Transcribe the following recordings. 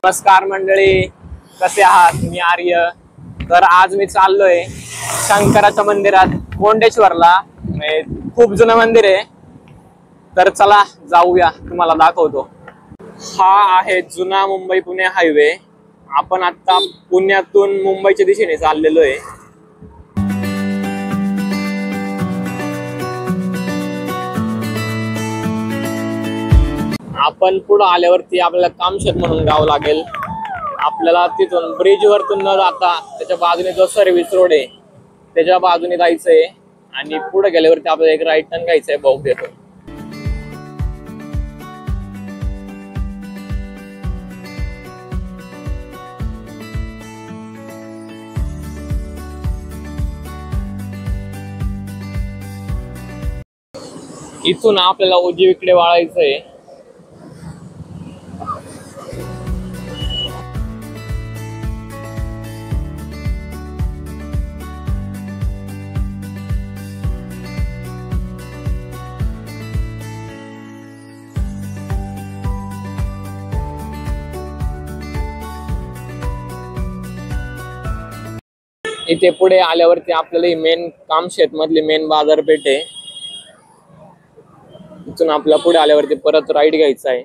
नमस्कार मंडळी, कसे आहात? मी आर्य. तर आज मी चाललोय शंकराच्या मंदिरात कोंडेश्वरला. खूप जुनं मंदिर आहे, तर चला जाऊया, तुम्हाला दाखवतो. हा आहे जुना मुंबई पुणे हायवे. आपण आता पुण्यातून मुंबईच्या दिशेने चाललेलो आहे. आपण पुढे आल्यावरती आपल्याला कामशेत म्हणून गाव लागेल. आपल्याला तिथून ब्रिज वरतून न जाता त्याच्या बाजूने जो सर्व्हिस रोड आहे त्याच्या बाजूने जायचंय आणि पुढे गेल्यावरती आपल्याला एक राईट टर्न घ्यायचंय बहुतेक. इथून आपल्याला उजवीकडे वळायचंय. इथे पुढे आल्यावरती आपल्याला ही मेन कामशेत मधली मेन बाजारपेठ आहे. इथून आपल्या पुढे आल्यावरती परत राईट घ्यायचा आहे.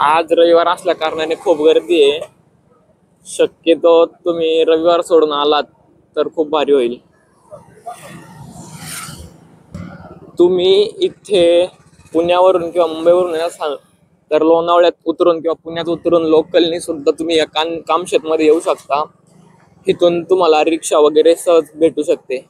आज रविवार असल्या कारणाने खूप गर्दी आहे. शक्यतो तुम्ही रविवार सोडून आलात तर खूप भारी होईल. तुम्ही इथे पुण्यावरून किंवा मुंबईवरून असाल तर लोणावळ्यात उतरून किंवा पुण्यात उतरून लोकलनी सुद्धा तुम्ही या कामशेत मध्ये येऊ शकता. इथून तुम्हाला रिक्षा वगैरे सहज भेटू शकते.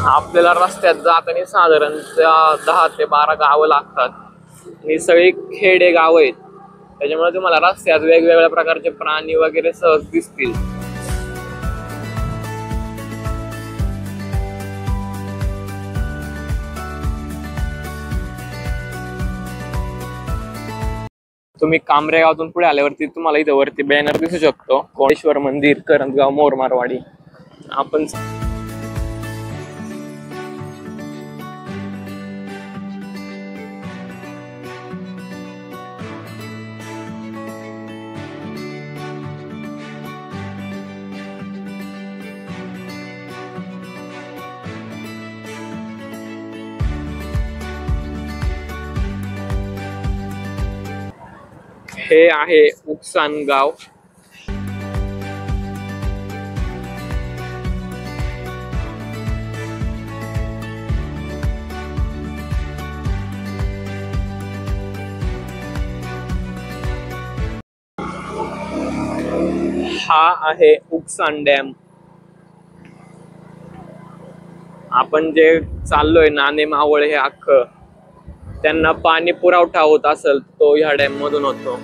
आपल्याला रस्त्यात जाताना साधारणतः 10 ते 12 गावं लागतात. ही सगळी खेडे गाव आहेत, त्याच्यामुळे तुम्हाला रस्त्यात वेगवेगळ्या प्रकारचे प्राणी वगैरे सहज दिसतील. तुम्ही कांबरे गावातून पुढे आल्यावरती तुम्हाला इथं वरती बॅनर दिसू शकतो, कोंडेश्वर मंदिर, करंजगाव, मोरमारवाडी. आपण हे आहे उपसान गाव. हा आहे उपसान डॅम. आपण जे चाललोय नाणे मावळ हे अख्खं, त्यांना पाणी पुरवठा होत असेल तो ह्या डॅम मधून होतो.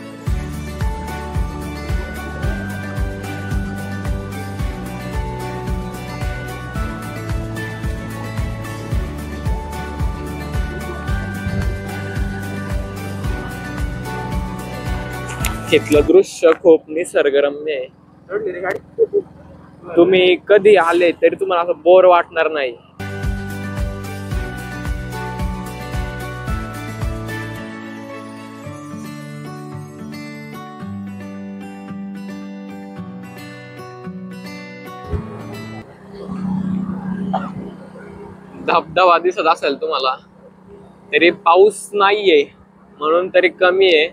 इथलं दृश्य खूप निसर्गरम्य आहे. तुम्ही कधी आले तरी तुम्हाला असं बोर वाटणार नाही. धबधबा दिसत असेल तुम्हाला, तरी पाऊस नाहीये म्हणून तरी कमी आहे.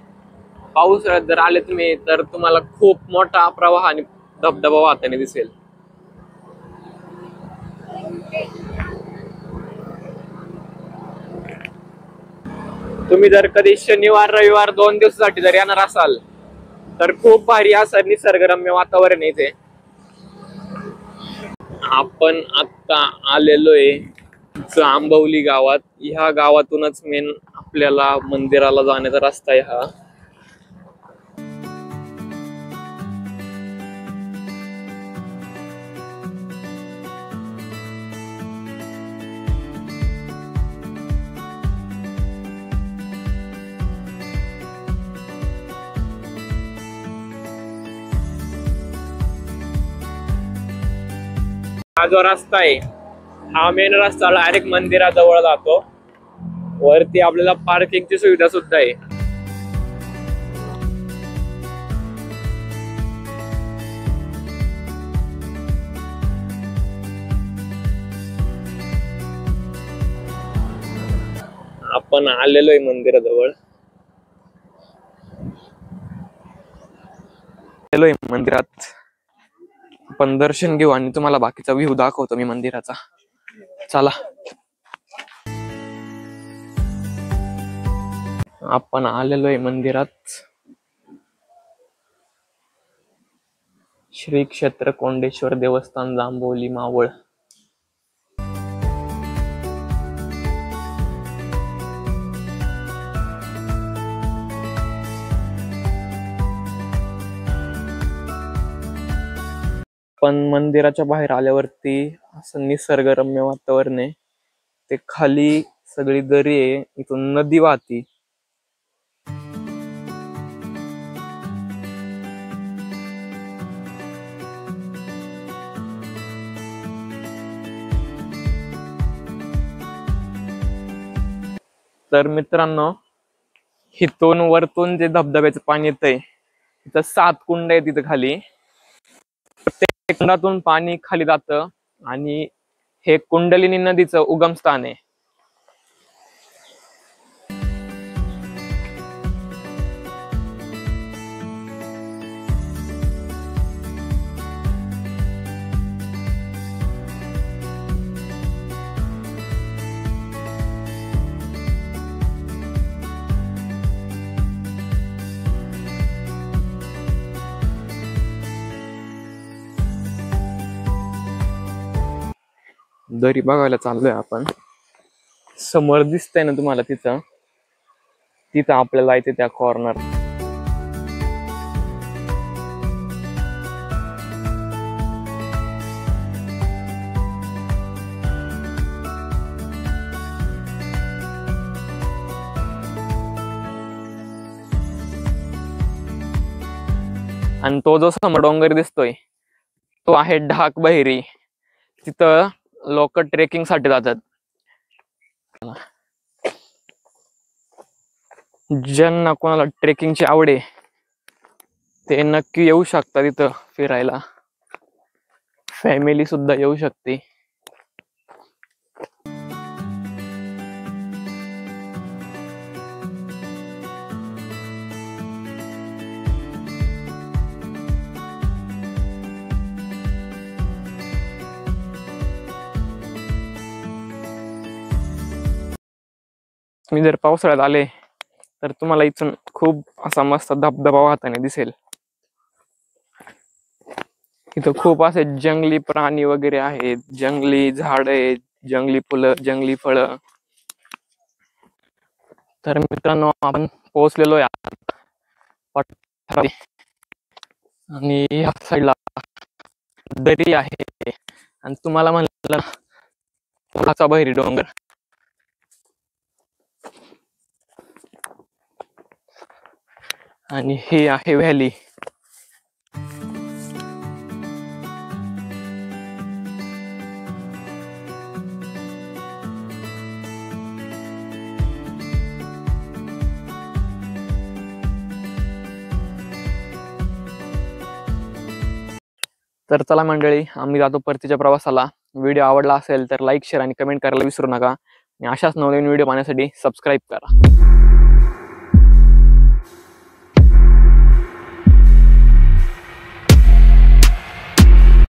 पावसाळ्यात जर आले तुम्ही तर तुम्हाला खूप मोठा प्रवाह आणि धबधबा वाहताना दिसेल. तुम्ही जर कधी शनिवार रविवार 2 दिवसासाठी जर येणार असाल तर खूप भारी असं निसर्गरम्य वातावरण इथे. आपण आता आलेलो आहे जांभवली गावात. ह्या गावातूनच मेन आपल्याला मंदिराला जाण्याचा रस्ता आहे हा. हा जो रस्ता आहे हा मेन रस्ता डायरेक्ट मंदिराजवळ जातो. वरती आपल्याला पार्किंगची सुविधा सुद्धा आहे. आपण आलेलो आहे मंदिराजवळ. आलेलो आहे मंदिरात. आपण दर्शन घेऊ आणि तुम्हाला बाकीचा व्ह्यू दाखवतो मी मंदिराचा. चला. आपण आलेलो आहे मंदिरात. श्री क्षेत्र कोंडेश्वर देवस्थान जांभवली मावळ. पण मंदिराच्या बाहेर आल्यावरती असं निसर्गरम्य वातावरण आहे. ते खाली सगळी दरी आहे, इथून नदी वाहती. तर मित्रांनो, इथून वरतून जे धबधब्याचं पाणी येतंय तिथं 7 कुंड आहे. तिथं खाली प्रत्येक कुंडातून पाणी खाली जातं आणि हे कुंडलिनी नदीचं उगम स्थान आहे. दरी बघायला चाललोय आपण. समोर दिसतंय ना तुम्हाला, तिथं आपल्याला जायचं त्या कॉर्नर. आणि तो जो समोर डोंगर दिसतोय तो आहे ढाक बहिरी. तिथं लोक ट्रेकिंग साठी जातात. ज्यांना कोणाला ट्रेकिंगची आवड आहे ते नक्की येऊ शकतात तिथं फिरायला. फॅमिली सुद्धा येऊ शकते. तुम्ही जर पावसाळ्यात आले तर तुम्हाला इथून खूप असा मस्त धबधबा वाहताना दिसेल. इथं खूप असे जंगली प्राणी वगैरे आहेत, जंगली झाड आहेत, जंगली फुलं, जंगली फळं. तर मित्रांनो, आपण पोहोचलेलो आहे आणि या साईडला दरी आहे आणि तुम्हाला म्हणलं ढाका बहिरी डोंगर. आणि हे आहे व्हॅली. तर चला मंडळी, आम्ही जातो परतीच्या प्रवासाला. व्हिडिओ आवडला असेल तर लाईक, शेअर आणि कमेंट करायला विसरू नका. आणि अशाच नवीन व्हिडिओ पाहण्यासाठी सबस्क्राईब करा.